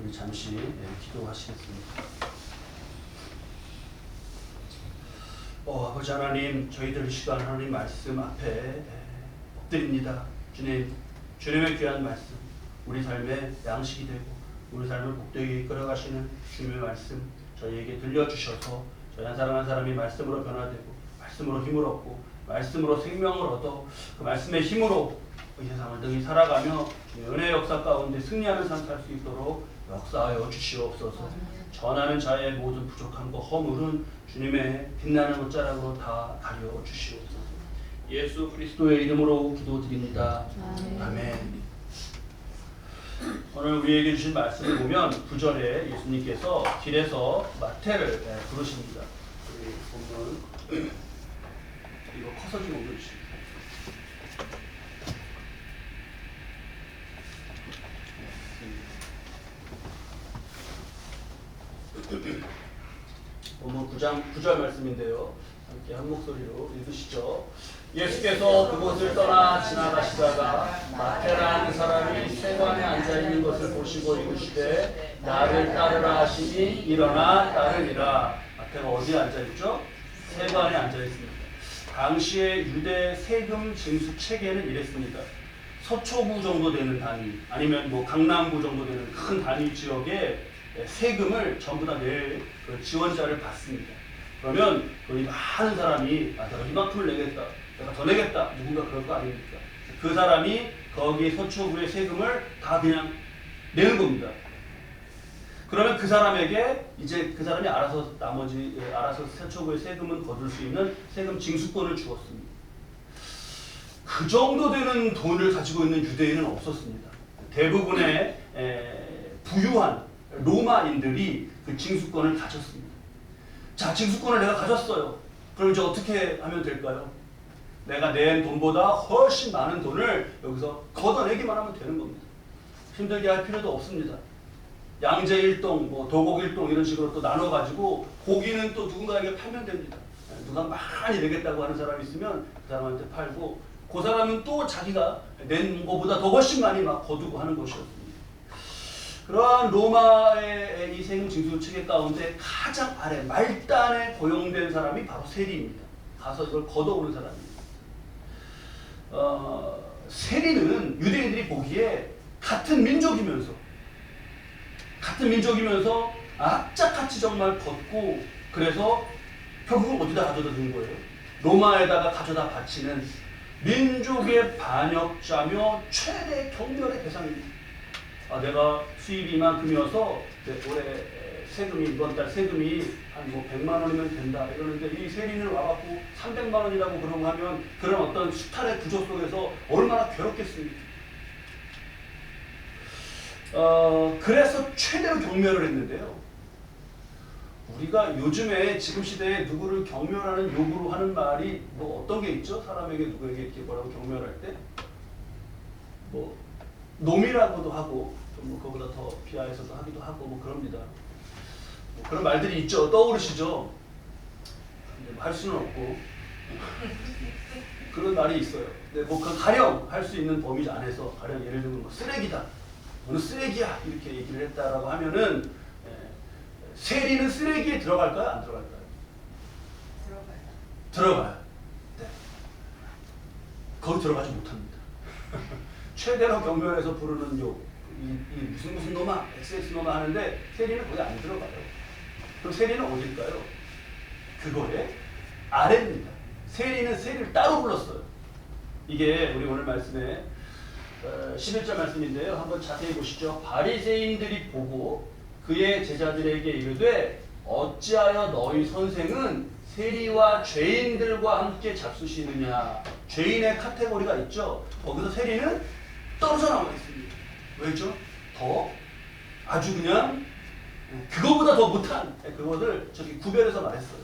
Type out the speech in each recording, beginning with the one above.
우리 잠시 기도하시겠습니다. 아버지 하나님, 저희들 이 시간 하나님 말씀 앞에 엎드립니다. 주님의 귀한 말씀, 우리 삶의 양식이 되고 우리 삶을 복되게 이끌어가시는 주님의 말씀 저희에게 들려주셔서 저희 한 사람 한 사람이 말씀으로 변화되고 말씀으로 힘을 얻고 말씀으로 생명을 얻어 그 말씀의 힘으로 이 세상을 능히 살아가며 은혜의 역사 가운데 승리하는 삶 살 수 있도록 역사하여 주시옵소서. 전하는 자의 모든 부족함과 허물은 주님의 빛나는 옷자락으로 다 가려 주시옵소서. 예수 그리스도의 이름으로 기도드립니다. 아멘. 오늘 우리에게 주신 말씀을 보면 9절에 예수님께서 길에서 마태를 부르십니다. 우리 보면 이거 커서 좀 옮겨주십니다. 보면 9절 말씀인데요. 함께 한 목소리로 읽으시죠. 예수께서 그곳을 떠나 지나가시다가 마태라는 사람이 세관에 앉아있는 것을 보시고 이르시되 나를 따르라 하시니 일어나 따르니라. 마태가 어디에 앉아있죠? 세관에 앉아있습니다. 당시의 유대 세금 징수 체계는 이랬습니다. 서초구 정도 되는 단위 아니면 뭐 강남구 정도 되는 큰 단위 지역에 세금을 전부 다 낼 지원자를 받습니다. 그러면 거기 많은 사람이 내가 이만큼을 내겠다, 내가 더 내겠다, 누군가 그럴 거 아닙니까? 그 사람이 거기 서초구의 세금을 다 그냥 내는 겁니다. 그러면 그 사람에게 이제 그 사람이 알아서 서초구의 세금은 거둘 수 있는 세금 징수권을 주었습니다. 그 정도 되는 돈을 가지고 있는 유대인은 없었습니다. 대부분의 부유한 로마인들이 그 징수권을 가졌습니다. 자, 징수권을 내가 가졌어요. 그럼 이제 어떻게 하면 될까요? 내가 낸 돈보다 훨씬 많은 돈을 여기서 걷어내기만 하면 되는 겁니다. 힘들게 할 필요도 없습니다. 양재 일동, 도곡 일동 이런 식으로 또 나눠가지고 고기는 또 누군가에게 팔면 됩니다. 누가 많이 내겠다고 하는 사람이 있으면 그 사람한테 팔고 그 사람은 또 자기가 낸 것보다 더 훨씬 많이 막 거두고 하는 것이었습니다. 그러한 로마의 이 세금 징수 체계 가운데 가장 아래 말단에 고용된 사람이 바로 세리입니다. 가서 이걸 걷어오는 사람입니다. 세리는 유대인들이 보기에 같은 민족이면서 악착같이 정말 걷고 그래서 결국은 어디다 가져다 둔 거예요? 로마에다가 가져다 바치는 민족의 반역자며 최대 경멸의 대상입니다. 내가 수입이 이만큼이어서 올해 세금이 이번 달 세금이 한 100만 원이면 된다 이러는데 이 세리는 와갖고 300만 원이라고 그런 거 하면 그런 어떤 수탈의 구조 속에서 얼마나 괴롭겠습니까? 그래서 최대로 경멸을 했는데요. 우리가 요즘에 지금 시대에 누구를 경멸하는 욕으로 하는 말이 어떤 게 있죠? 사람에게 누구에게 이렇게 뭐라고 경멸할 때 놈이라고도 하고 좀 그거보다 더 비하해서도 하기도 하고 그럽니다. 그런 말들이 있죠. 떠오르시죠? 근데 할 수는 없고 그런 말이 있어요. 근데 그 가령 할 수 있는 범위 안에서 가령 예를 들면 쓰레기다, 너는 쓰레기야 이렇게 얘기를 했다라고 하면은 세리는 쓰레기에 들어갈까요? 안 들어갈까요? 들어가요. 네. 거기 들어가지 못합니다. 최대로 경멸해서 부르는 욕, 무슨 놈아, XX 놈아 하는데 세리는 거기 안 들어가요. 그럼 세리는 어딜까요? 그거의 아래입니다. 세리는 세리를 따로 불렀어요. 이게 우리 오늘 말씀에 11절 말씀인데요. 한번 자세히 보시죠. 바리새인들이 보고 그의 제자들에게 이르되 어찌하여 너희 선생은 세리와 죄인들과 함께 잡수시느냐. 죄인의 카테고리가 있죠. 거기서 세리는 떨어져 나와 있습니다. 왜죠? 더 아주 그냥 그거보다 더 못한 그것을 저기 구별해서 말했어요.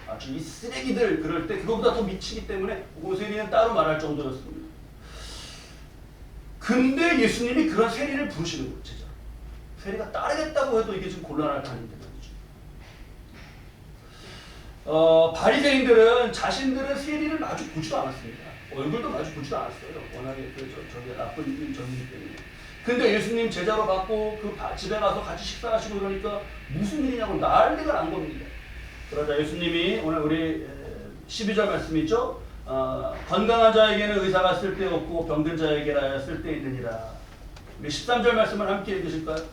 아주 이 쓰레기들 그럴 때 그거보다 더 미치기 때문에 그 세리는 따로 말할 정도였습니다. 근데 예수님이 그런 세리를 부르시는 거예요. 제자. 세리가 따르겠다고 해도 이게 좀 곤란할 판인데 말이죠. 바리새인들은 자신들은 세리를 마주 보지도 않았습니다. 얼굴도 마주 보지도 않았어요. 워낙에 저게 나쁜 점이기 때문에. 근데 예수님 제자로 받고 그 집에 가서 같이 식사하시고 그러니까 무슨 일이냐고 난리가 난 겁니다. 그러자 예수님이 오늘 우리 12절 말씀이죠. 건강한 자에게는 의사가 쓸데없고 병든 자에게나 쓸데있느니라. 우리 13절 말씀을 함께 읽으실까요?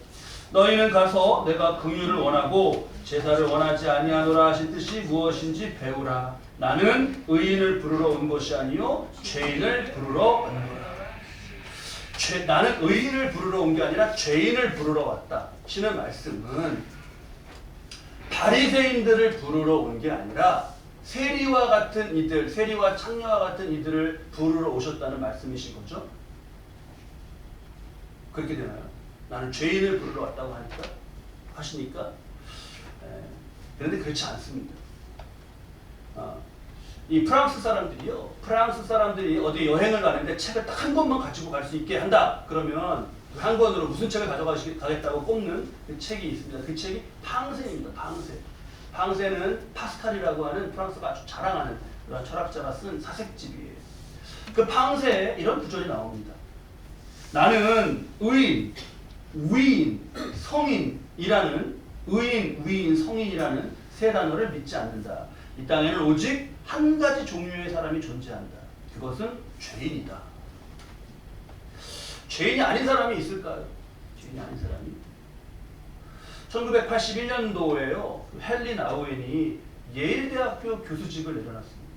너희는 가서 내가 긍휼을 원하고 제사를 원하지 아니하노라 하신 뜻이 무엇인지 배우라. 나는 의인을 부르러 온 것이 아니요 죄인을 부르러 왔노라. 나는 의인을 부르러 온 게 아니라 죄인을 부르러 왔다. 시는 말씀은 바리새인들을 부르러 온 게 아니라 세리와 같은 이들, 세리와 창녀와 같은 이들을 부르러 오셨다는 말씀이신 거죠. 그렇게 되나요? 나는 죄인을 부르러 왔다고 하시니까 그런데 그렇지 않습니다. 이 프랑스 사람들이 어디 여행을 가는데 책을 딱 한 권만 가지고 갈 수 있게 한다. 그러면 그 한 권으로 무슨 책을 가져가겠다고 꼽는 그 책이 있습니다. 그 책이 팡세입니다. 팡세. 팡세는 파스칼이라고 하는 프랑스가 아주 자랑하는 그런 철학자가 쓴 사색집이에요. 그 팡세에 이런 구절이 나옵니다. 나는 의인, 위인, 성인이라는 의인, 위인, 성인이라는 세 단어를 믿지 않는다. 이 땅에는 오직 한 가지 종류의 사람이 존재한다. 그것은 죄인이다. 죄인이 아닌 사람이 있을까요? 죄인이 아닌 사람이? 1981년도에요. 헨리 나우엔이 예일대학교 교수직을 내려놨습니다.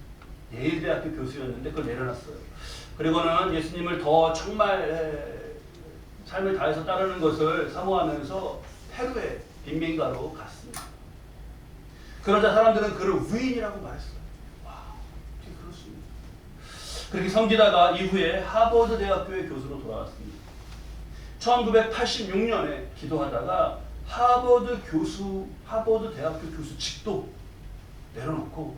예일대학교 교수였는데 그걸 내려놨어요. 그리고는 예수님을 더 정말 삶을 다해서 따르는 것을 사모하면서 페루에 빈민가로 갔습니다. 그러자 사람들은 그를 위인이라고 말했어요. 와, 어떻게 그렇습니까? 그렇게 섬기다가 이후에 하버드 대학교의 교수로 돌아왔습니다. 1986년에 기도하다가 하버드 대학교 교수직도 내려놓고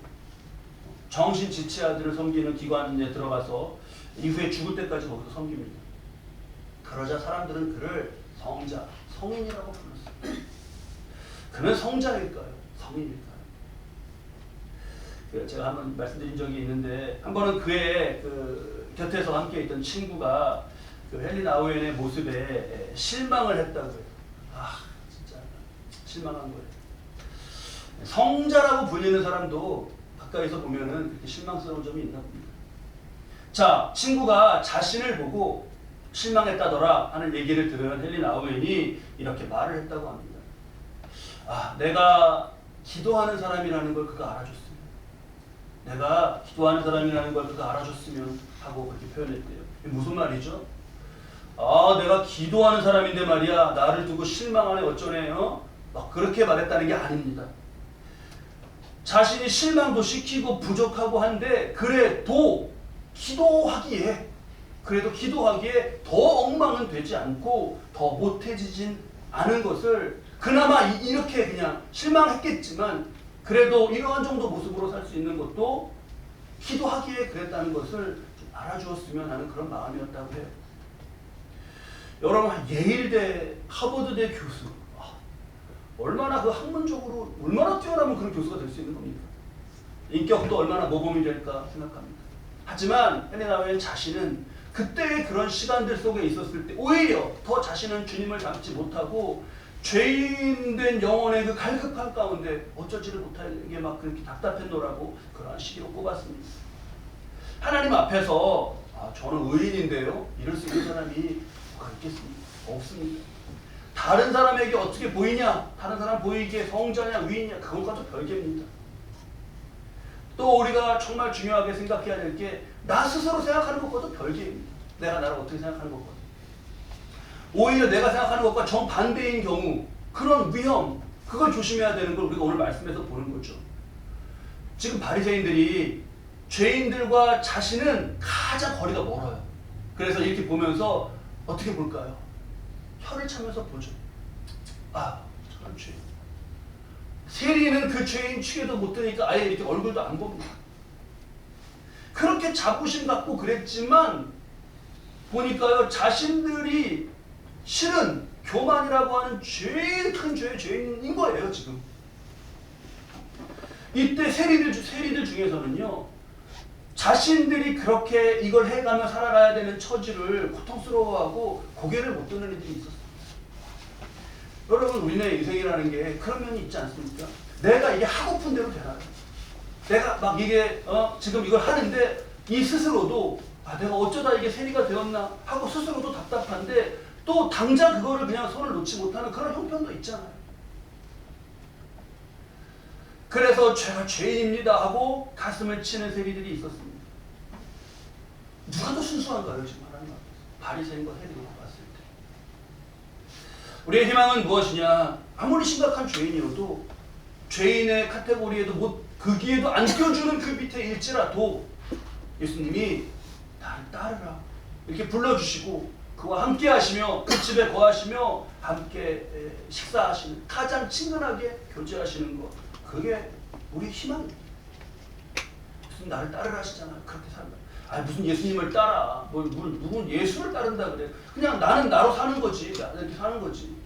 정신지체아들을 섬기는 기관에 들어가서 이후에 죽을 때까지 거기서 섬깁니다. 그러자 사람들은 그를 성자, 성인이라고 불렀어요. 그는 성자일까요? 성인일까요? 제가 한번 말씀드린 적이 있는데 한 번은 그의 곁에서 함께 있던 친구가 헨리 나우엔의 모습에 실망을 했다고 해요. 진짜 실망한 거예요. 성자라고 불리는 사람도 가까이서 보면은 그렇게 실망스러운 점이 있나 봅니다. 자, 친구가 자신을 보고 실망했다더라 하는 얘기를 들은 헨리 나우엔이 이렇게 말을 했다고 합니다. 내가 기도하는 사람이라는 걸 그가 알아줬으면, 내가 기도하는 사람이라는 걸 그가 알아줬으면 하고 그렇게 표현했대요. 이게 무슨 말이죠? 내가 기도하는 사람인데 말이야, 나를 두고 실망하네 어쩌네, 막 그렇게 말했다는 게 아닙니다. 자신이 실망도 시키고 부족하고 한데 그래도 기도하기에 더 엉망은 되지 않고 더 못해지진 않은 것을 그나마 이렇게 그냥 실망했겠지만 그래도 이러한 정도 모습으로 살 수 있는 것도 기도하기에 그랬다는 것을 좀 알아주었으면 하는 그런 마음이었다고 해요. 여러분, 예일대, 하버드대 교수, 얼마나 그 학문적으로 얼마나 뛰어나면 그런 교수가 될 수 있는 겁니까? 인격도 얼마나 모범이 될까 생각합니다. 하지만 헨리 나우엔 자신은 그때의 그런 시간들 속에 있었을 때 오히려 더 자신은 주님을 닮지 못하고 죄인된 영혼의 그 갈급한 가운데 어쩌지를 못하게 막 그렇게 답답했노라고 그러한 시기로 꼽았습니다. 하나님 앞에서 저는 의인인데요, 이럴 수 있는 사람이 뭐가 있겠습니까? 없습니다. 다른 사람에게 어떻게 보이냐, 다른 사람 보이기에 성자냐 위인이냐, 그것과도 별개입니다. 또 우리가 정말 중요하게 생각해야 될 게 나 스스로 생각하는 것과도 별개입니다. 내가 나를 어떻게 생각하는 것과, 오히려 내가 생각하는 것과 정반대인 경우 그런 위험, 그걸 조심해야 되는 걸 우리가 오늘 말씀에서 보는 거죠. 지금 바리새인들이 죄인들과 자신은 가장 거리가 멀어요. 그래서 이렇게 보면서 어떻게 볼까요? 혀를 차면서 보죠. 저런 죄인. 세리는 그 죄인 취해도 못 드니까 아예 이렇게 얼굴도 안 봅니다. 그렇게 자부심 갖고 그랬지만 보니까요, 자신들이 실은 교만이라고 하는 제일 큰 죄인인 거예요, 지금. 이때 세리들 중에서는요, 자신들이 그렇게 이걸 해가며 살아가야 되는 처지를 고통스러워하고 고개를 못 드는 애들이 있었어요. 여러분, 우리네 인생이라는 게 그런 면이 있지 않습니까? 내가 이게 하고픈 대로 되나요? 내가 막 이게 지금 이걸 하는데 이 스스로도 내가 어쩌다 이게 세리가 되었나 하고 스스로도 답답한데 또 당장 그거를 그냥 손을 놓지 못하는 그런 형편도 있잖아요. 그래서 제가 죄인입니다 하고 가슴을 치는 세리들이 있었습니다. 누가 더 순수한가요? 지금 하나님 앞에서 바리새인과 세리로 봤을 때 우리의 희망은 무엇이냐? 아무리 심각한 죄인이어도 죄인의 카테고리에도 거기에도 안 껴주는 그 밑에 일지라도 예수님이 나를 따르라 이렇게 불러주시고 그와 함께 하시며 그 집에 거하시며 함께 식사하시는 가장 친근하게 교제하시는 것, 그게 우리 희망입니다. 무슨 나를 따르라 하시잖아요. 그렇게 살면 무슨 예수님을 따라 누군 예수를 따른다 그래. 그냥 나는 나로 사는 거지, 이렇게 사는 거지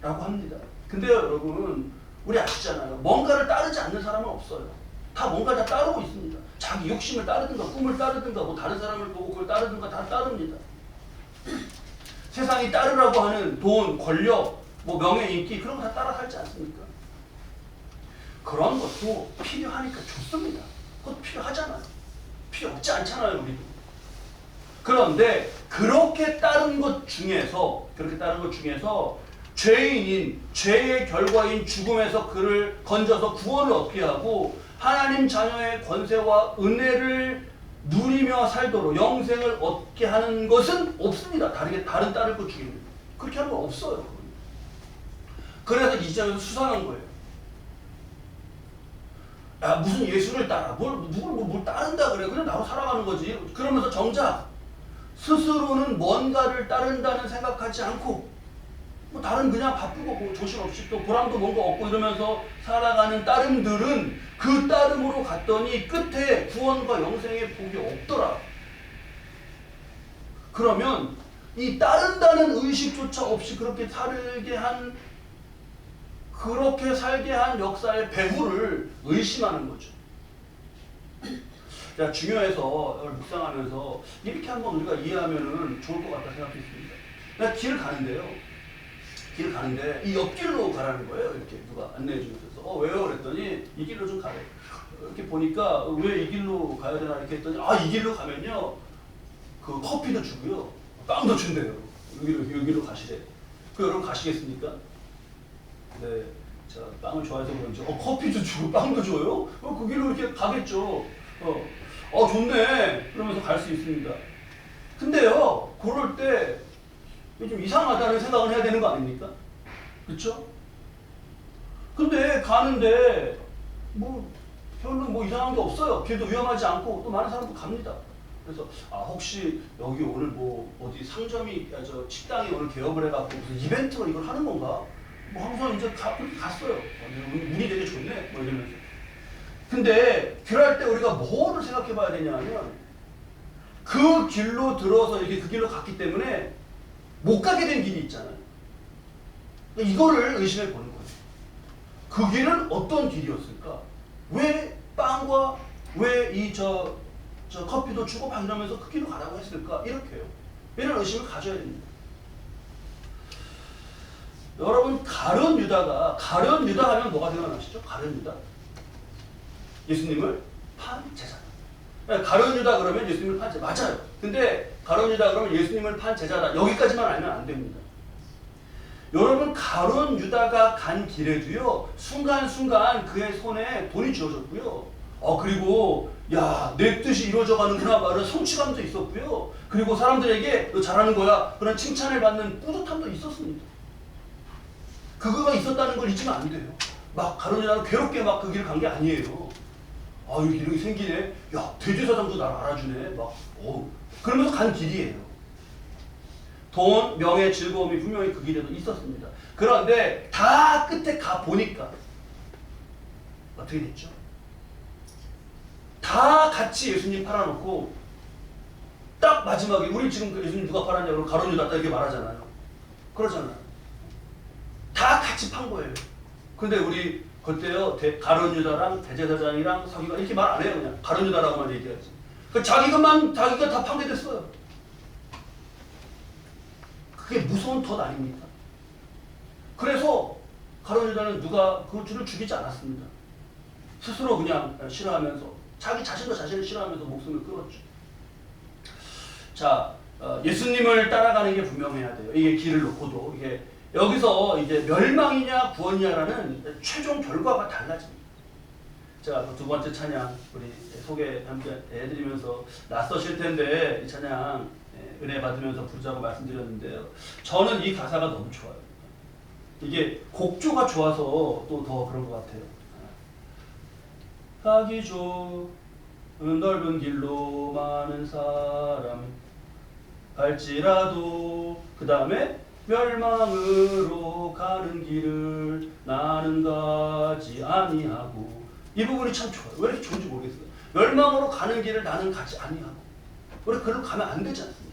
라고 합니다. 근데요 여러분, 우리 아시잖아요. 뭔가를 따르지 않는 사람은 없어요. 다 뭔가 다 따르고 있습니다. 자기 욕심을 따르든가 꿈을 따르든가 뭐 다른 사람을 보고 그걸 따르든가 다 따릅니다. 세상이 따르라고 하는 돈, 권력, 뭐 명예, 인기 그런 거 다 따라 살지 않습니까? 그런 것도 필요하니까 좋습니다. 그것도 필요하잖아요. 필요 없지 않잖아요, 우리도. 그런데 그렇게 따른 것 중에서 죄인인 죄의 결과인 죽음에서 그를 건져서 구원을 얻게 하고 하나님 자녀의 권세와 은혜를 누리며 살도록 영생을 얻게 하는 것은 없습니다. 다른 따를 것 중에는 그렇게 하는 건 없어요. 그래서 이 점에서 수상한 거예요. 무슨 예수를 따라 뭘 따른다 그래. 그냥 나로 살아가는 거지. 그러면서 정작 스스로는 뭔가를 따른다는 생각하지 않고 뭐 다른 그냥 바쁘고 뭐 정신없이 또 보람도 뭔가 없고 이러면서 살아가는 따름들은 그 따름으로 갔더니 끝에 구원과 영생의 복이 없더라. 그러면 이 따른다는 의식조차 없이 그렇게 살게 한 역사의 배후를 의심하는 거죠. 자, 중요해서 묵상하면서 이렇게 한번 우리가 이해하면은 좋을 것 같다 생각했습니다. 내가 길을 가는데 이 옆길로 가라는 거예요. 이렇게 누가 안내해 주면서 왜요? 그랬더니 이 길로 좀 가래. 이렇게 보니까 왜 이 길로 가야 되나 이렇게 했더니 이 길로 가면요 그 커피도 주고요 빵도 준대요. 여기로 가시래. 여러분 가시겠습니까? 네, 제가 빵을 좋아해서 그런지 커피도 주고 빵도 줘요? 그 길로 이렇게 가겠죠. 좋네. 그러면서 갈 수 있습니다. 근데요 그럴 때 좀 이상하다는 생각을 해야 되는 거 아닙니까? 그렇죠? 근데 가는데 별로 이상한 게 없어요. 길도 위험하지 않고 또 많은 사람도 갑니다. 그래서 혹시 여기 오늘 어디 상점이 식당이 오늘 개업을 해갖고 무슨 이벤트로 이걸 하는 건가? 항상 이제 그렇게 갔어요. 운이 되게 좋네. 이러면서. 근데 그럴 때 우리가 뭐를 생각해봐야 되냐면 그 길로 들어서 이렇게 그 길로 갔기 때문에 못 가게 된 길이 있잖아요. 이거를 의심해 보는 거예요. 그 길은 어떤 길이었을까? 왜 빵과 왜 커피도 주고 막 이러면서 그 길로 가라고 했을까? 이렇게요. 이런 의심을 가져야 됩니다. 여러분, 가룟 유다 하면 뭐가 생각나시죠? 가룟 유다. 예수님을 판 제자. 가룟 유다 그러면 예수님을 판 제자. 맞아요. 근데 가룟 유다 그러면 예수님을 판 제자다. 여기까지만 알면 안 됩니다. 여러분, 가룟 유다가 간 길에도요 순간순간 그의 손에 돈이 쥐어졌고요. 그리고 내 뜻이 이루어져 가는구나 말은 성취감도 있었고요. 그리고 사람들에게 너 잘하는 거야 그런 칭찬을 받는 뿌듯함도 있었습니다. 그거가 있었다는 걸 잊으면 안 돼요. 가룟 유다는 괴롭게 그 길을 간 게 아니에요. 여기 이렇게 생기네. 대제사장도 나를 알아주네. 그러면서 간 길이에요. 돈, 명예, 즐거움이 분명히 그 길에도 있었습니다. 그런데 다 끝에 가 보니까 어떻게 됐죠? 다 같이 예수님 팔아놓고 딱 마지막에 우리 지금 예수님 누가 팔았냐고 가룟 유다 이렇게 말하잖아요. 그러잖아요. 다 같이 판 거예요. 근데 우리 그때요 가룟 유다랑 대제사장이랑 서기관 이렇게 말 안 해요. 그냥 가룟 유다라고만 얘기하지. 그 자기가 다 판결됐어요. 그게 무서운 덫 아닙니까? 그래서 가룟 유다는 누가 그 줄을 죽이지 않았습니다. 스스로 그냥 싫어하면서 자기 자신도 자신을 싫어하면서 목숨을 끊었죠. 자, 예수님을 따라가는 게 분명해야 돼요. 이게 길을 놓고도 이게 여기서 이제 멸망이냐 구원이냐라는 최종 결과가 달라집니다. 자, 두 번째 찬양 우리 소개 함께 해드리면서 낯서실 텐데 이 찬양 은혜 받으면서 부르자고 말씀드렸는데요. 저는 이 가사가 너무 좋아요. 이게 곡조가 좋아서 또 더 그런 것 같아요. 가기 좋은 넓은 길로 많은 사람 갈지라도 그 다음에 멸망으로 가는 길을 나는 가지 아니하고 이 부분이 참 좋아요. 왜 이렇게 좋은지 모르겠어요. 멸망으로 가는 길을 나는 가지 아니하고 우리 그걸로 가면 안 되지 않습니까?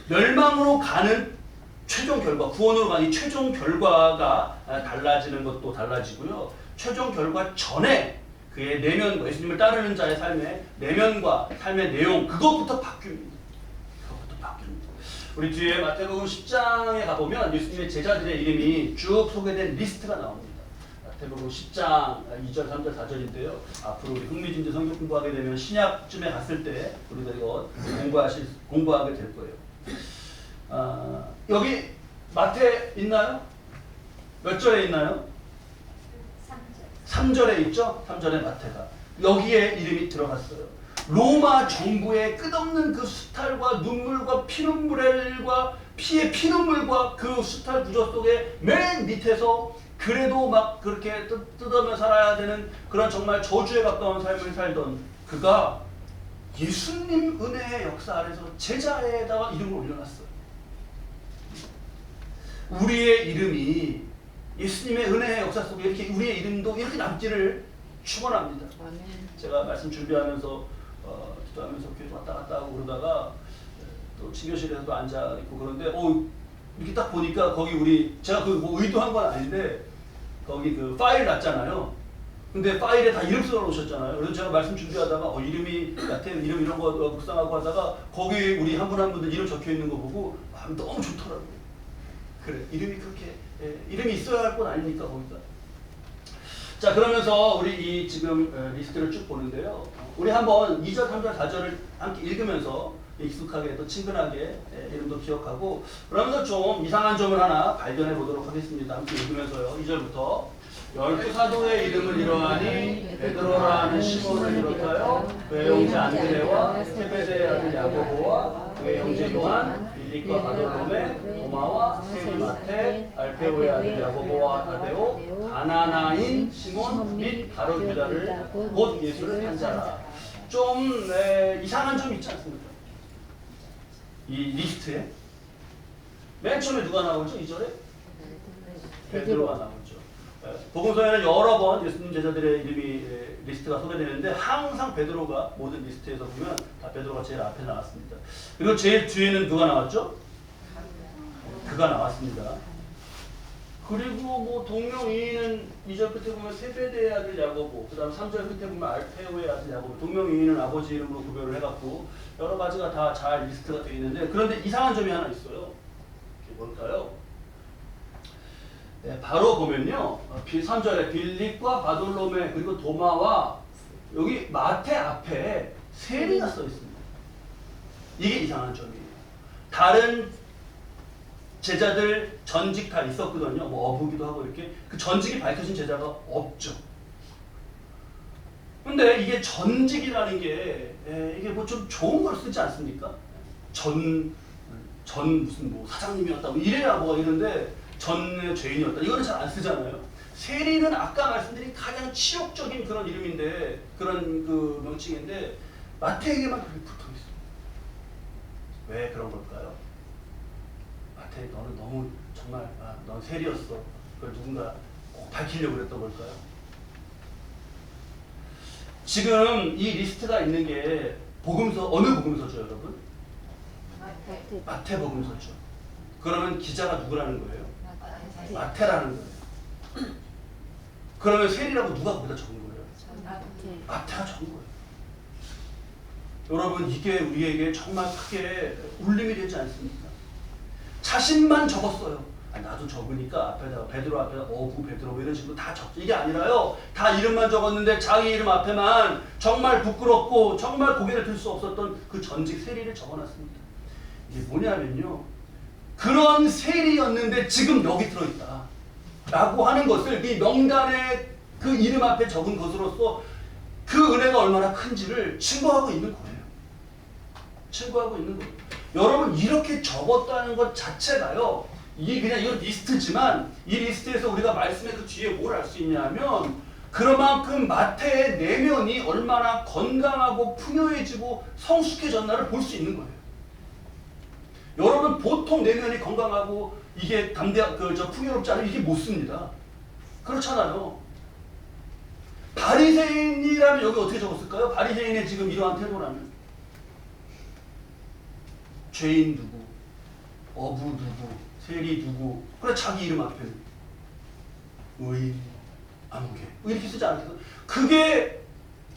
멸망으로 가는 최종 결과, 구원으로 가는 최종 결과가 달라지는 것도 달라지고요. 최종 결과 전에 그의 내면과 예수님을 따르는 자의 삶의 내면과 삶의 내용 그것부터 바뀝니다. 우리 뒤에 마태복음 10장에 가보면 예수님의 제자들의 이름이 쭉 소개된 리스트가 나옵니다. 마태복음 10장 2절, 3절, 4절인데요. 앞으로 우리 흥미진진 성경 공부하게 되면 신약쯤에 갔을 때 우리가 이거 공부하게 될 거예요. 여기 마태 있나요? 몇 절에 있나요? 3절에 있죠? 3절에 마태가. 여기에 이름이 들어갔어요. 로마 정부의 끝없는 그 수탈과 눈물과 피눈물과 피의 피눈물과 그 수탈 구조 속에 맨 밑에서 그래도 막 그렇게 뜯으며 살아야 되는 그런 정말 저주에 가까운 삶을 살던 그가 예수님 은혜의 역사 아래서 제자에다가 이름을 올려놨어요. 우리의 이름이 예수님의 은혜의 역사 속에 이렇게 우리의 이름도 이렇게 남기를 축원합니다. 제가 말씀 준비하면서 기도하면서 교회 왔다 갔다 하고 그러다가 또 친교실에서도 앉아 있고 그런데 이렇게 딱 보니까 거기 제가 뭐 의도한 건 아닌데 거기 그 파일 났잖아요. 근데 파일에 다 이름 써 놓으셨잖아요. 그래서 제가 말씀 준비하다가 이름이 야태 이름 이런 거 묵상하고 하다가 거기 우리 한 분 한 분들 이름 적혀 있는 거 보고 너무 좋더라고요. 그래 이름이 그렇게 이름이 있어야 할 건 아닙니까 거기다. 자 그러면서 우리 이 지금 리스트를 쭉 보는데요. 우리 한번 2절, 3절, 4절을 함께 읽으면서 익숙하게 또 친근하게 이름도 기억하고 그러면서 좀 이상한 점을 하나 발견해 보도록 하겠습니다. 함께 읽으면서요. 2절부터 12 사도의 이름을 이러하니 베드로라는 시몬을 비롯하여 그의 형제 안드레와 세베대의 아들 야고보와 그의 형제 요한 빌립과 바돌로메 도마와 세리마테 알페오의 아들 야고보와 다데오 가나나인 시몬 및 가룟 유다를 곧 예수를 한 자라. 좀 이상한 점이 있지 않습니까? 이 리스트에 맨 처음에 누가 나오죠? 2절에? 베드로가 나오죠. 복음서에는 여러 번 예수님 제자들의 이름이 리스트가 소개되는데 항상 베드로가 모든 리스트에서 보면 다 베드로가 제일 앞에 나왔습니다. 그리고 제일 뒤에는 누가 나왔죠? 그가 나왔습니다. 그리고 뭐 동명이인은 2절 끝에 보면 세베대의 아들 야고보, 그 다음 3절 끝에 보면 알페오의 아들 야고보, 동명이인은 아버지 이름으로 구별을 해갖고 여러 가지가 다 잘 리스트가 되어 있는데 그런데 이상한 점이 하나 있어요. 이게 뭘까요? 네, 바로 보면요. 3절에 빌립과 바돌로메 그리고 도마와 여기 마태 앞에 세리가 써 있습니다. 이게 이상한 점이에요. 다른 제자들 전직 다 있었거든요. 뭐 어부기도 하고 이렇게 그 전직이 밝혀진 제자가 없죠. 근데 이게 전직이라는 게 이게 뭐 좀 좋은 걸 쓰지 않습니까? 전 무슨 뭐 사장님이었다 뭐 이래야 뭐 이런데 전의 죄인이었다 이거는 잘 안 쓰잖아요. 세리는 아까 말씀드린 가장 치욕적인 그런 이름인데 그런 그 명칭인데 마태에게만 그렇게 붙어 있어요. 왜 그런 걸까요? 마태 너는 너무 정말 넌 세리였어. 그걸 누군가 꼭 밝히려고 그랬던 걸까요? 지금 이 리스트가 있는 게 복음서 어느 복음서죠, 여러분? 마태복음서죠. 그러면 기자가 누구라는 거예요? 마태라는 거예요. 그러면 세리라고 누가 거기다 적은 거예요? 마태. 마태가 적은 거예요. 여러분 이게 우리에게 정말 크게 울림이 되지 않습니까? 자신만 적었어요. 나도 적으니까 앞에다가 베드로 앞에다 어부 베드로 이런 식으로 다 적죠. 이게 아니라요. 다 이름만 적었는데 자기 이름 앞에만 정말 부끄럽고 정말 고개를 들 수 없었던 그 전직 세리를 적어놨습니다. 이게 뭐냐면요. 그런 세리였는데 지금 여기 들어있다. 라고 하는 것을 이 명단에 그 이름 앞에 적은 것으로서 그 은혜가 얼마나 큰지를 증거하고 있는 거예요. 증거하고 있는 거예요. 여러분 이렇게 적었다는 것 자체가요. 이게 그냥 이건 리스트지만 이 리스트에서 우리가 말씀의 그 뒤에 뭘 알 수 있냐면 그만큼 마태의 내면이 얼마나 건강하고 풍요해지고 성숙해졌나를 볼 수 있는 거예요. 여러분 보통 내면이 건강하고 이게 풍요롭지 않으면 이게 못 씁니다. 그렇잖아요. 바리새인이라면 여기 어떻게 적었을까요? 바리새인의 지금 이러한 태도라면 죄인 누구, 어부 누구, 세리 누구, 그래 자기 이름 앞에 의인, 아무개 이렇게 쓰지 않았어요. 그게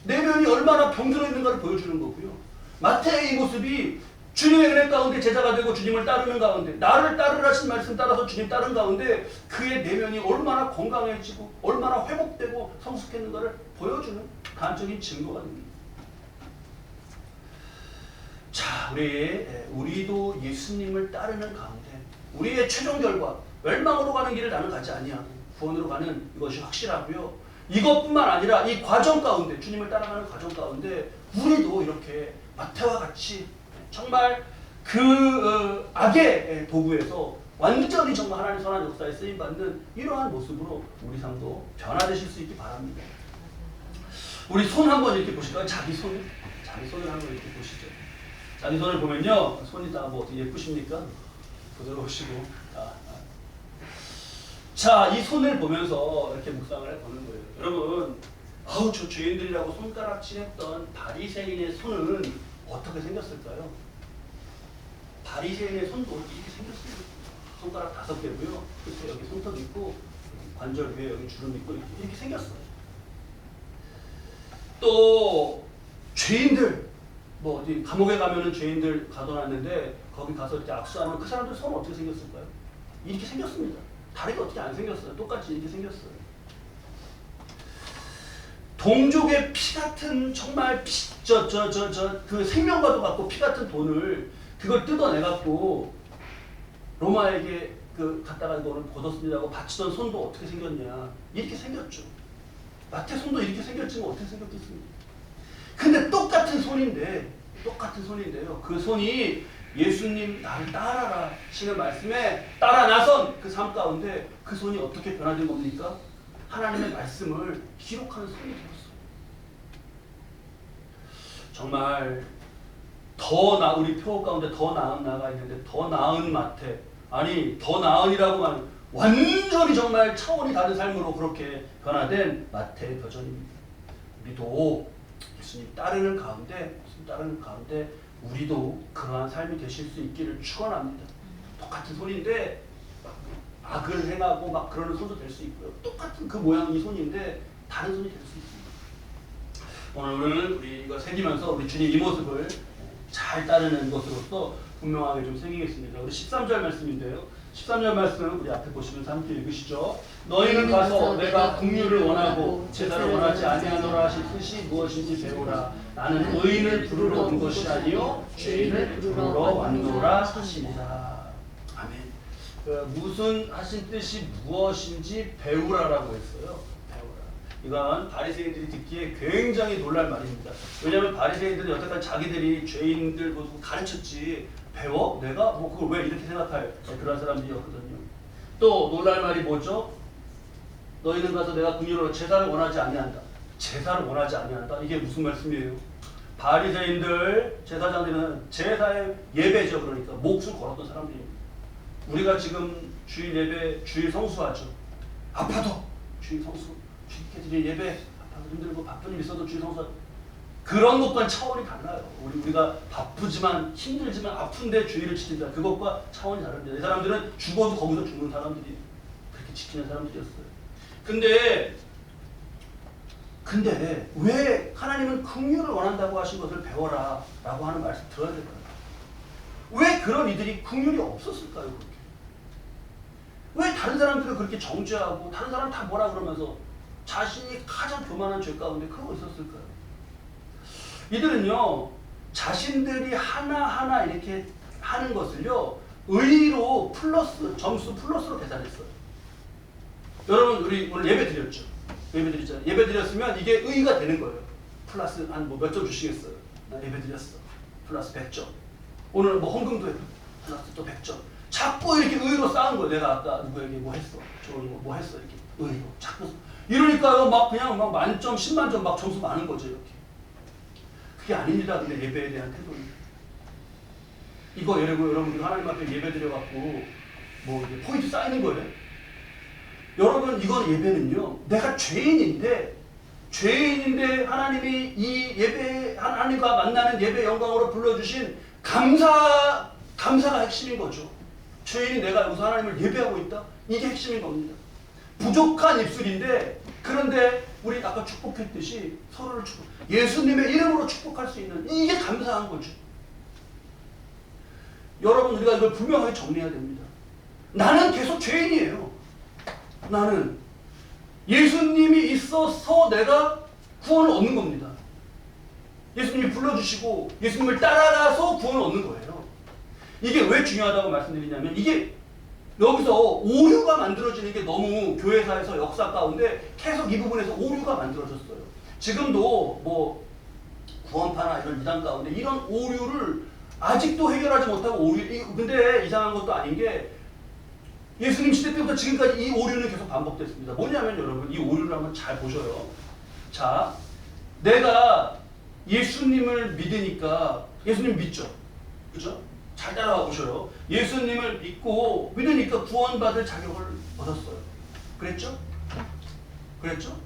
내면이 얼마나 병들어 있는가를 보여주는 거고요. 마태의 이 모습이 주님의 은혜 가운데 제자가 되고 주님을 따르는 가운데 나를 따르라신 말씀 따라서 주님 따른 가운데 그의 내면이 얼마나 건강해지고 얼마나 회복되고 성숙했는가를 보여주는 간접적인 증거가 됩니다. 자, 우리도 예수님을 따르는 가운데 우리의 최종 결과 멸망으로 가는 길을 나는 가지 아니하고 구원으로 가는 이것이 확실하고요. 이것뿐만 아니라 이 과정 가운데 주님을 따라가는 과정 가운데 우리도 이렇게 마태와 같이 정말 그 악의 도구에서 완전히 정말 하나님의 선한 역사에 쓰임받는 이러한 모습으로 우리 삶도 변화되실 수 있기 바랍니다. 우리 손 한번 이렇게 보실까요? 자기 손을 한번 이렇게 보시죠. 자기 손을 보면요. 손이 다 뭐 어떻게 예쁘십니까? 부드러우시고. 자, 이 손을 보면서 이렇게 묵상을 해보는 거예요. 여러분, 저 죄인들이라고 손가락질했던 바리새인의 손은 어떻게 생겼을까요? 바리새인의 손도 이렇게 생겼어요. 손가락 5개고요. 끝에 여기 손톱 있고 관절 위에 여기 주름 있고 이렇게 생겼어요. 또 죄인들 뭐 어디 감옥에 가면은 죄인들 가둬놨는데 거기 가서 이렇게 악수하면 그 사람들 손은 어떻게 생겼을까요? 이렇게 생겼습니다. 다리가 어떻게 안 생겼어요? 똑같이 이렇게 생겼어요. 동족의 피 같은 정말 그 생명과도 같고 피 같은 돈을 그걸 뜯어내갖고 로마에게 갖다가 이거를 거뒀습니다고 바치던 손도 어떻게 생겼냐? 이렇게 생겼죠. 마태 손도 이렇게 생겼지만 어떻게 생겼겠습니까? 근데 똑같은 손인데요. 그 손이 예수님 나를 따라라 시는 말씀에 따라 나선 그 삶 가운데 그 손이 어떻게 변화된 겁니까? 하나님의 말씀을 기록하는 손이 되었어요. 정말 우리 표 가운데 더 나은 나가 있는데 더 나은 마태, 더 나은이라고 하는 완전히 정말 차원이 다른 삶으로 그렇게 변화된 마태의 버전입니다. 우리도 예수님 따르는 가운데 우리도 그러한 삶이 되실 수 있기를 축원합니다. 똑같은 손인데 악을 행하고 막 그러는 손도 될 수 있고요. 똑같은 그 모양의 손인데 다른 손이 될 수 있습니다. 오늘은 우리 이거 새기면서 우리 주님 이 모습을 잘 따르는 것으로서 분명하게 좀 새기겠습니다. 우리 13절 말씀인데요. 13절 말씀 우리 앞에 보시면 함께 읽으시죠. 너희는 가서 내가 긍휼을 원하고 제사를 원하지 아니하노라 하신 뜻이 무엇인지 배우라. 나는 의인을 부르러 온 것이 아니요 죄인을 부르러 왔노라 하시니라. 아멘. 무슨 하신 뜻이 무엇인지 배우라라고 했어요. 이건 바리새인들이 듣기에 굉장히 놀랄 말입니다. 왜냐하면 바리새인들은 여태까지 자기들이 죄인들 보고 가르쳤지 배워? 내가? 뭐 그걸 왜 이렇게 생각할 그런 사람들이었거든요. 또 놀랄 말이 뭐죠? 너희는 가서 내가 긍휼으로 제사를 원하지 아니한다. 제사를 원하지 아니한다. 이게 무슨 말씀이에요? 바리새인들 제사장들은 제사의 예배죠. 그러니까 목숨 걸었던 사람들입니다. 우리가 지금 주일 예배, 주일 성수하죠. 아파도 주일 성수. 주일께들이 예배 힘들고 바쁜 일 있어도 주일 성수 그런 것과는 차원이 달라요. 우리가 바쁘지만 힘들지만 아픈데 주일을 지킨다. 그것과 차원이 다릅니다. 이 사람들은 죽어도 거기서 죽는 사람들이 그렇게 지키는 사람들이었어요. 근데 근데 왜 하나님은 긍휼을 원한다고 하신 것을 배워라 라고 하는 말씀 들어야 될까요? 왜 그런 이들이 긍휼이 없었을까요? 그렇게? 왜 다른 사람들은 그렇게 정죄하고 다른 사람 다 뭐라 그러면서 자신이 가장 교만한 죄 가운데 그러고 있었을까요? 이들은요, 자신들이 하나하나 이렇게 하는 것을요, 의로 플러스, 점수 플러스로 계산했어요. 여러분, 우리 오늘 예배 드렸죠? 예배 드렸잖아요. 예배 드렸으면 이게 의가 되는 거예요. 플러스 한 뭐 몇 점 주시겠어요? 나 예배 드렸어. 플러스 100점. 오늘 뭐 헌금도 했고, 플러스 또 100점. 자꾸 이렇게 의로 쌓은 거예요. 내가 아까 누구에게 뭐 했어. 저거 뭐 했어. 이렇게 의로. 자꾸. 이러니까요, 막 그냥 막 만점, 10만점 막 점수 많은 거죠. 이렇게. 그게 아닙니다. 근데 예배에 대한 태도는. 이거 여러분들 하나님 앞에 예배 드려갖고 뭐 이제 포인트 쌓이는 거예요. 여러분, 이건 예배는요, 내가 죄인인데 하나님이 이 예배, 하나님과 만나는 예배 영광으로 불러주신 감사가 핵심인 거죠. 죄인이 내가 여기서 하나님을 예배하고 있다? 이게 핵심인 겁니다. 부족한 입술인데, 그런데 우리 아까 축복했듯이 서로를 예수님의 이름으로 축복할 수 있는, 이게 감사한 거죠. 여러분, 우리가 이걸 분명하게 정리해야 됩니다. 나는 계속 죄인이에요. 나는 예수님이 있어서 내가 구원을 얻는 겁니다. 예수님이 불러주시고 예수님을 따라가서 구원을 얻는 거예요. 이게 왜 중요하다고 말씀드리냐면, 이게 여기서 오류가 만들어지는 게 너무 교회사에서 역사 가운데 계속 이 부분에서 오류가 만들어졌어요. 지금도 뭐 구원파나 이런 이단 가운데 이런 오류를 아직도 해결하지 못하고 근데 이상한 것도 아닌 게, 예수님 시대 때부터 지금까지 이 오류는 계속 반복됐습니다. 뭐냐면 여러분, 이 오류를 한번 잘 보셔요. 자, 내가 예수님을 믿으니까, 예수님 믿죠? 그죠? 잘 따라와 보셔요. 예수님을 믿으니까 구원받을 자격을 얻었어요. 그랬죠? 그랬죠?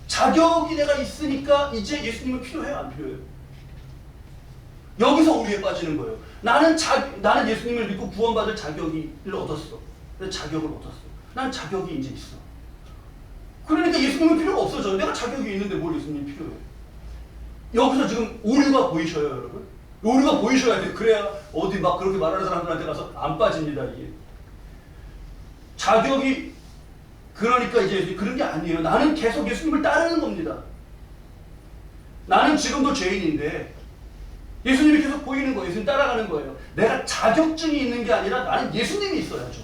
자격이 내가 있으니까 이제 예수님은 필요해요, 안 필요해요? 여기서 오류에 빠지는 거예요. 나는 예수님을 믿고 구원받을 자격을 얻었어. 자격을 얻었어. 난 자격이 이제 있어. 그러니까 예수님은 필요가 없어져. 내가 자격이 있는데 뭘 예수님이 필요해? 여기서 지금 오류가 보이셔요, 여러분? 오류가 보이셔야 돼요. 그래야 어디 막 그렇게 말하는 사람들한테 가서 안 빠집니다, 이게. 자격이, 그러니까 이제 그런 게 아니에요. 나는 계속 예수님을 따르는 겁니다. 나는 지금도 죄인인데 예수님이 계속 보이는 거예요. 예수님 따라가는 거예요. 내가 자격증이 있는 게 아니라 나는 예수님이 있어야죠.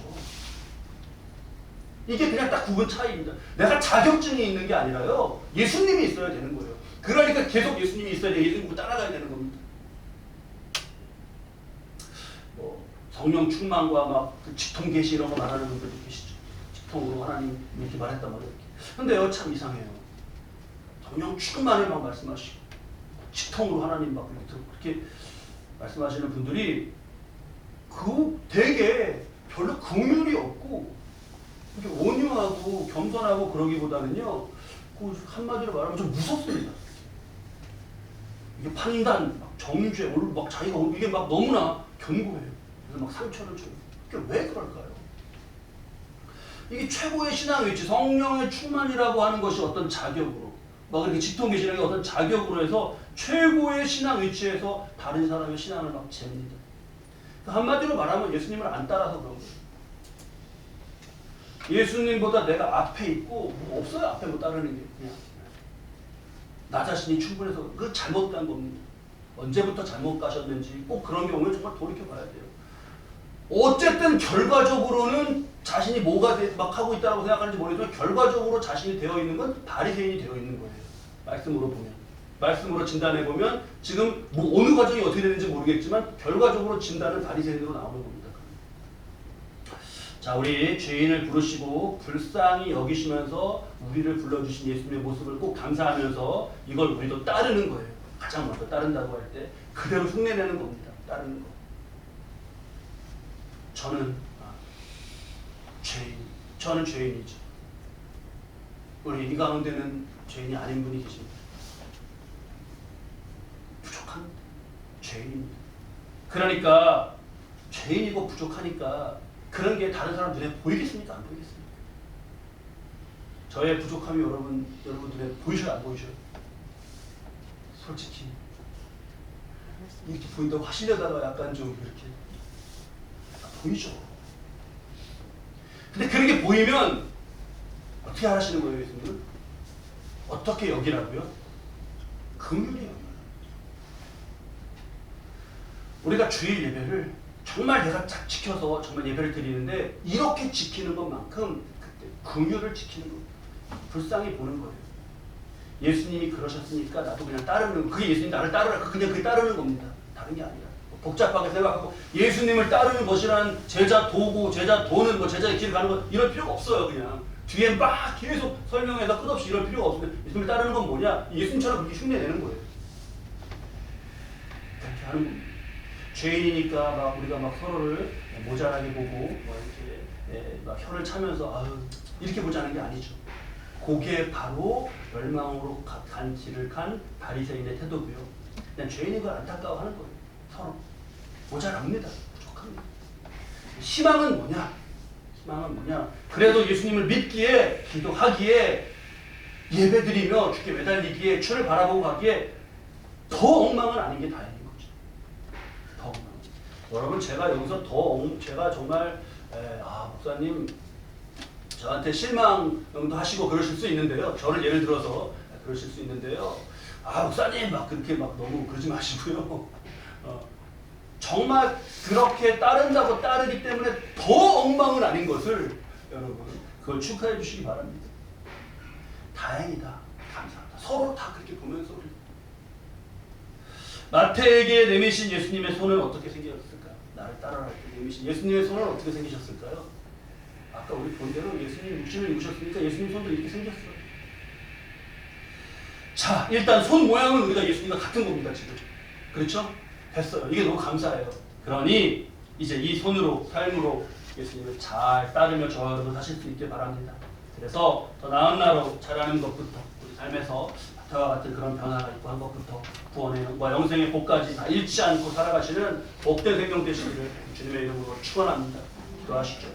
이게 그냥 딱 구분 차이입니다. 내가 자격증이 있는 게 아니라요, 예수님이 있어야 되는 거예요. 그러니까 계속 예수님이 있어야 돼. 예수님 따라가야 되는 겁니다. 뭐 성령 충만과 막 그 직통 계시 이런 거 말하는 분들도 계시죠. 직통으로 하나님 이렇게 말했단 말이에요. 근데요, 참 이상해요. 성령 충만을 막 말씀하시고 직통으로 하나님 막 그렇게 말씀하시는 분들이 되게 별로 긍휼이 없고 이렇게 온유하고 겸손하고 그러기보다는요, 한마디로 말하면 좀 무섭습니다. 이게 판단, 막 정죄, 막 자기가 이게 막 너무나 견고해요. 그래서 막 상처를 줘요. 이게 왜 그럴까요? 이게 최고의 신앙 위치, 성령의 충만이라고 하는 것이 어떤 자격으로, 막 이렇게 직통 계시는 게 어떤 자격으로 해서 최고의 신앙 위치에서 다른 사람의 신앙을 막 잽니다. 한마디로 말하면 예수님을 안 따라서 그런 거예요. 예수님보다 내가 앞에 있고 뭐 없어요. 앞에 뭐 따르는 게. 그냥 나 자신이 충분해서 그 잘못 간 겁니다. 언제부터 잘못 가셨는지 꼭 그런 경우에 정말 돌이켜봐야 돼요. 어쨌든 결과적으로는 자신이 뭐가 막 하고 있다고 생각하는지 모르겠지만 결과적으로 자신이 되어 있는 건 바리새인이 되어 있는 거예요. 말씀으로 보면. 말씀으로 진단해보면 지금 뭐 어느 과정이 어떻게 되는지 모르겠지만 결과적으로 진단은 바리새인으로 나오는 겁니다. 자, 우리 죄인을 부르시고 불쌍히 여기시면서 우리를 불러주신 예수님의 모습을 꼭 감사하면서 이걸 우리도 따르는 거예요. 가장 먼저 따른다고 할 때 그대로 흉내내는 겁니다. 따르는 거. 저는 죄인이죠. 우리 이 가운데는 죄인이 아닌 분이 계십니다. 부족한 죄인입니다. 그러니까 죄인이고 부족하니까 그런 게 다른 사람 눈에 보이겠습니까? 안 보이겠습니까? 저의 부족함이 여러분들의 보이셔요, 안 보이셔요? 솔직히 이렇게 보인다고 하시려다가 약간 좀 이렇게 보이죠. 근데 그런 게 보이면 어떻게 하시는 거예요, 예수님은? 어떻게 여기라고요? 긍휼히 여겨요. 우리가 주일 예배를 정말 내가 딱 지켜서 정말 예배를 드리는데 이렇게 지키는 것만큼 그때 긍휼을 지키는 것, 불쌍히 보는 거예요. 예수님이 그러셨으니까 나도 그냥 따르는 거. 그게 예수님 나를 따르라. 그냥 그게 따르는 겁니다. 다른 게 아니라. 복잡하게 생각하고 예수님을 따르는 것이란 제자 도고 제자 도는 뭐 제자의 길을 가는 것 이럴 필요가 없어요. 그냥 뒤에 막 계속 설명해서 끝없이 이럴 필요가 없어요. 예수님을 따르는 건 뭐냐? 예수님처럼 그렇게 흉내내는 거예요. 그렇게 하는 겁니다. 죄인이니까 막 우리가 막 서로를 모자라게 보고 뭐 이렇게 막 혀를 차면서 아유 이렇게 보자는 게 아니죠. 그게 바로 멸망으로 간 길을 간 바리새인의 태도고요. 그냥 죄인인 걸 안타까워하는 거예요. 서로 모자랍니다. 부족합니다. 희망은 뭐냐? 희망은 뭐냐? 그래도 예수님을 믿기에 기도하기에 예배드리며 주께 매달리기에 주를 바라보고 가기에 더 엉망은 아닌 게 다행인 거죠. 더 엉망. 여러분 제가 여기서 제가 정말 목사님 저한테 실망도 하시고 그러실 수 있는데요. 저를 예를 들어서 그러실 수 있는데요. 목사님 막 그렇게 막 너무 그러지 마시고요. 정말 그렇게 따른다고 따르기 때문에 더 엉망은 아닌 것을 여러분 그걸 축하해 주시기 바랍니다. 다행이다. 감사하다. 서로 다 그렇게 보면서 우리 마태에게 내미신 예수님의 손은 어떻게 생겼을까요? 나를 따라갈 때 내미신 예수님의 손은 어떻게 생기셨을까요? 아까 우리 본 대로 예수님 육신을 입으셨으니까 예수님 손도 이렇게 생겼어요. 자, 일단 손 모양은 우리가 예수님과 같은 겁니다, 지금. 그렇죠? 됐어요. 이게 너무 감사해요. 그러니 이제 이 손으로, 삶으로 예수님을 잘 따르며 저여러분 하실 수 있길 바랍니다. 그래서 더 나은 나로 자라는 것부터 우리 삶에서 마태와 같은 그런 변화가 있고 한 것부터 구원의 영과 영생의 복까지 다 잃지 않고 살아가시는 복된 생명 되시기를 주님의 이름으로 축원합니다. 기도하시죠.